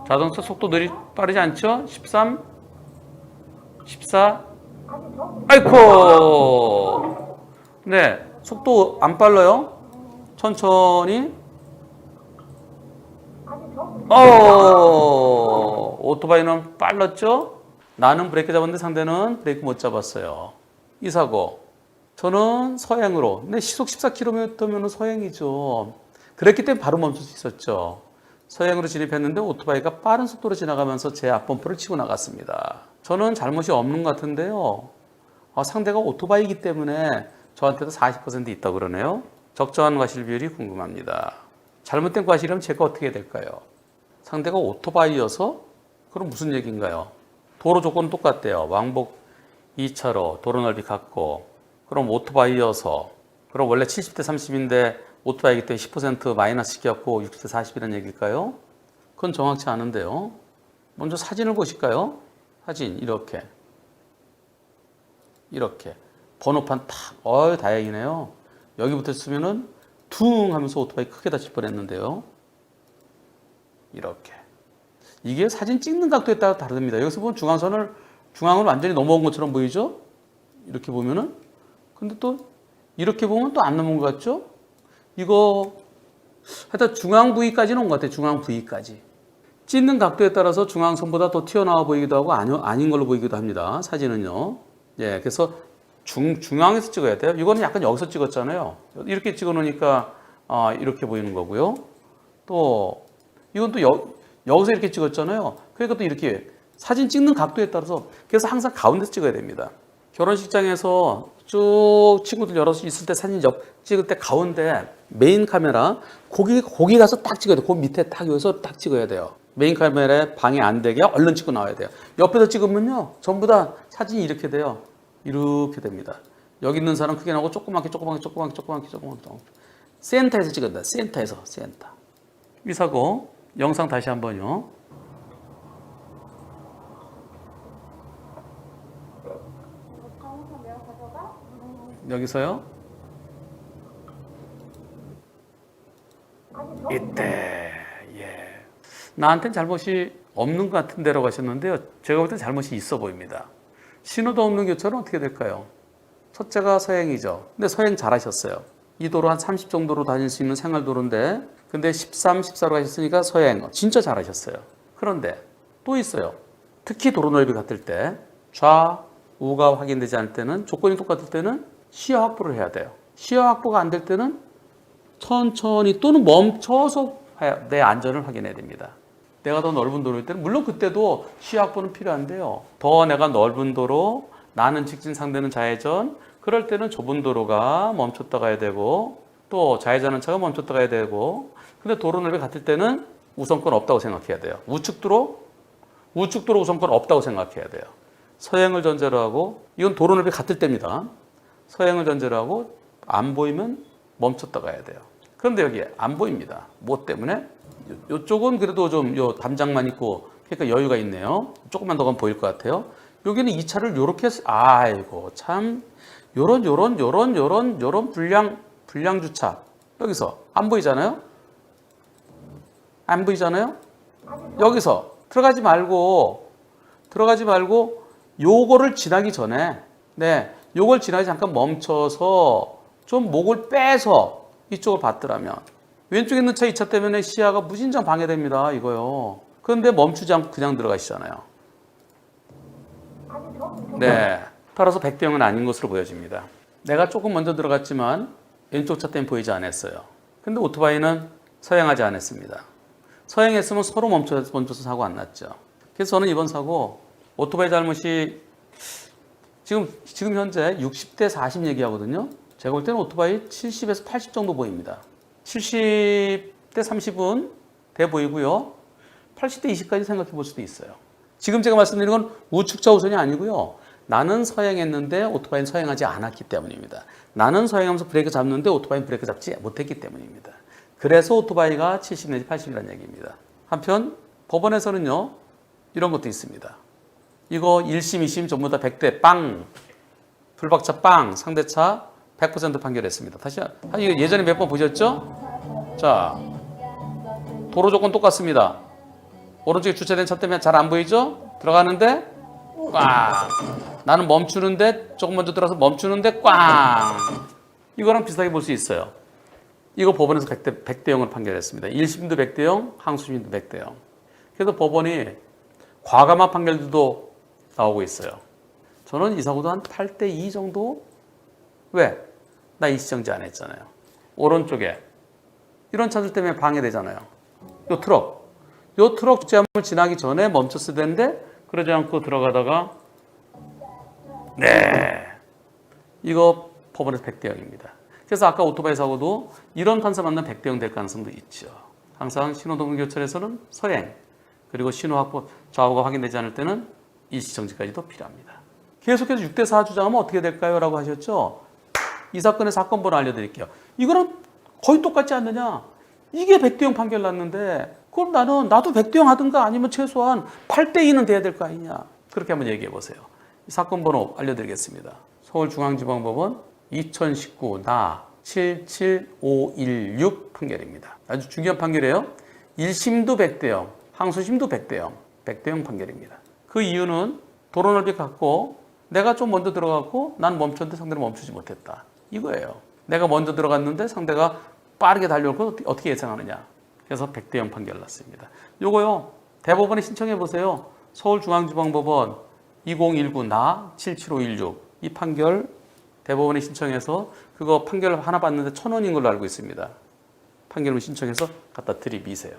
자동차 속도 빠르지 않죠? 13, 14. 아이코! 네, 속도 안 빨라요? 천천히. 오토바이는 빨랐죠? 나는 브레이크 잡았는데 상대는 브레이크 못 잡았어요. 이 사고. 저는 서행으로. 근데 시속 14km면 서행이죠. 그랬기 때문에 바로 멈출 수 있었죠. 서행으로 진입했는데 오토바이가 빠른 속도로 지나가면서 제 앞범퍼를 치고 나갔습니다. 저는 잘못이 없는 것 같은데요. 상대가 오토바이이기 때문에 저한테도 40% 있다고 그러네요. 적정한 과실 비율이 궁금합니다. 잘못된 과실이면 제가 어떻게 될까요? 상대가 오토바이여서? 그럼 무슨 얘기인가요? 도로 조건은 똑같대요. 왕복 2차로 도로 넓이 같고, 그럼 오토바이여서, 그럼 원래 70대 30인데 오토바이기 때문에 10% 마이너스 시켰고 60대 40이라는 얘기일까요? 그건 정확치 않은데요. 먼저 사진을 보실까요? 사진 이렇게 번호판 탁, 다행이네요. 여기부터 쓰면은 퉁 하면서 오토바이 크게 다칠 뻔했는데요. 이렇게. 이게 사진 찍는 각도에 따라 다릅니다. 여기서 보면 중앙을 완전히 넘어온 것처럼 보이죠? 이렇게 보면은. 근데 또 이렇게 보면 또 안 넘어온 것 같죠? 이거 하여튼 중앙 부위까지는 온 것 같아요. 중앙 부위까지. 찍는 각도에 따라서 중앙선보다 더 튀어나와 보이기도 하고 아닌 걸로 보이기도 합니다. 사진은요. 예, 그래서 중앙에서 찍어야 돼요. 이거는 약간 여기서 찍었잖아요. 이렇게 찍어 놓으니까 이렇게 보이는 거고요. 또 이건 또 여기서 이렇게 찍었잖아요. 그러니까 또 이렇게 사진 찍는 각도에 따라서 그래서 항상 가운데서 찍어야 됩니다. 결혼식장에서 쭉 친구들 여럿 있을 때 사진 찍을 때 가운데 메인 카메라 거기 가서 딱 찍어야 돼요. 그 밑에 딱 여기서 딱 찍어야 돼요. 메인 카메라에 방해 안 되게 얼른 찍고 나와야 돼요. 옆에서 찍으면요 전부 다 사진이 이렇게 돼요. 이렇게 됩니다. 여기 있는 사람 크게 나오고 조그맣게 센터에서 찍는다. 센터. 이 사고 영상 다시 한번요. 여기서요. 이때 나한테는 잘못이 없는 것 같은데라고 하셨는데요. 제가 볼 땐 잘못이 있어 보입니다. 신호도 없는 교차로는 어떻게 될까요? 첫째가 서행이죠. 근데 서행 잘하셨어요. 이 도로 한 30 정도로 다닐 수 있는 생활도로인데 근데 13, 14로 가셨으니까 서행 진짜 잘하셨어요. 그런데 또 있어요. 특히 도로 넓이 같을 때 좌우가 확인되지 않을 때는 조건이 똑같을 때는 시야 확보를 해야 돼요. 시야 확보가 안 될 때는 천천히 또는 멈춰서 내 안전을 확인해야 됩니다. 내가 더 넓은 도로일 때는 물론 그때도 시야 확보는 필요한데요. 더 내가 넓은 도로, 나는 직진 상대는 좌회전, 그럴 때는 좁은 도로가 멈췄다 가야 되고 또 좌회전하는 차가 멈췄다 가야 되고 근데 도로 넓이 같을 때는 우선권 없다고 생각해야 돼요. 우측도로 우선권 없다고 생각해야 돼요. 서행을 전제로 하고 이건 도로 넓이 같을 때입니다. 서행을 전제로 하고 안 보이면 멈췄다 가야 돼요. 그런데 여기 안 보입니다. 뭐 때문에? 이쪽은 그래도 좀 요 담장만 있고 그러니까 여유가 있네요. 조금만 더 가면 보일 것 같아요. 여기는 이 차를 요렇게 아이고 참 요런 불량 주차 여기서 안 보이잖아요? 안 보이잖아요? 여기서 들어가지 말고 요거를 지나기 전에 요걸 지나기 잠깐 멈춰서 좀 목을 빼서 이쪽을 봤더라면 왼쪽에 있는 차 2차 때문에 시야가 무진장 방해됩니다. 이거요. 그런데 멈추지 않고 그냥 들어가시잖아요. 따라서 100대 0은 아닌 것으로 보여집니다. 내가 조금 먼저 들어갔지만 왼쪽 차 때문에 보이지 않았어요. 근데 오토바이는 서행하지 않았습니다. 서행했으면 서로 멈춰서 사고 안 났죠. 그래서 저는 이번 사고 오토바이 잘못이 지금 현재 60대 40 얘기하거든요. 제가 볼 때는 오토바이 70에서 80 정도 보입니다. 70대 30은 돼 보이고요. 80대 20까지 생각해 볼 수도 있어요. 지금 제가 말씀드린 건 우측차 우선이 아니고요. 나는 서행했는데 오토바이는 서행하지 않았기 때문입니다. 나는 서행하면서 브레이크 잡는데 오토바이는 브레이크 잡지 못했기 때문입니다. 그래서 오토바이가 70 내지 80이라는 얘기입니다. 한편 법원에서는요. 이런 것도 있습니다. 이거 1심, 2심 전부 다 100대 빵, 불박차 빵, 상대차 100% 판결했습니다. 다시 이거 예전에 몇 번 보셨죠? 자, 도로 조건 똑같습니다. 오른쪽에 주차된 차 때문에 잘 안 보이죠? 들어가는데 꽝. 나는 멈추는데 조금 먼저 들어서 멈추는데 꽝. 이거랑 비슷하게 볼 수 있어요. 이거 법원에서 100대 0으로 판결했습니다. 1심도 100대 0, 항소심도 100대 0. 그래도 법원이 과감한 판결도 나오고 있어요. 저는 이 사고도 한 8대 2 정도? 왜? 나 일시정지 안 했잖아요. 오른쪽에 이런 차들 때문에 방해되잖아요. 요 트럭 주차함을 지나기 전에 멈췄어야 되는데 그러지 않고 들어가다가 네. 이거 법원에서 100대 0입니다. 그래서 아까 오토바이 사고도 이런 판사 만나면 100대 0 될 가능성도 있죠. 항상 신호등교철에서는 서행 그리고 신호 확보 좌우가 확인되지 않을 때는 일시정지까지도 필요합니다. 계속해서 6대 4 주장하면 어떻게 될까요? 라고 하셨죠. 이 사건의 사건 번호 알려드릴게요. 이거랑 거의 똑같지 않느냐? 이게 100대 0 판결 났는데 그럼 나도 100대 0 하든가 아니면 최소한 8대 2는 돼야 될 거 아니냐? 그렇게 한번 얘기해 보세요. 이 사건 번호 알려드리겠습니다. 서울중앙지방법원 2019 나 77516 판결입니다. 아주 중요한 판결이에요. 1심도 100대 0, 항소심도 100대 0, 100대 0 판결입니다. 그 이유는 도로 넓이 같고 내가 좀 먼저 들어갔고 난 멈췄는데 상대는 멈추지 못했다. 이거예요. 내가 먼저 들어갔는데 상대가 빠르게 달려올 걸 어떻게 예상하느냐. 그래서 100대 0 판결 났습니다. 요거요. 대법원에 신청해 보세요. 서울중앙지방법원 2019 나 77516 이 판결 대법원에 신청해서 그거 판결 하나 받는데 1,000원인 걸로 알고 있습니다. 판결을 신청해서 갖다 들이미세요.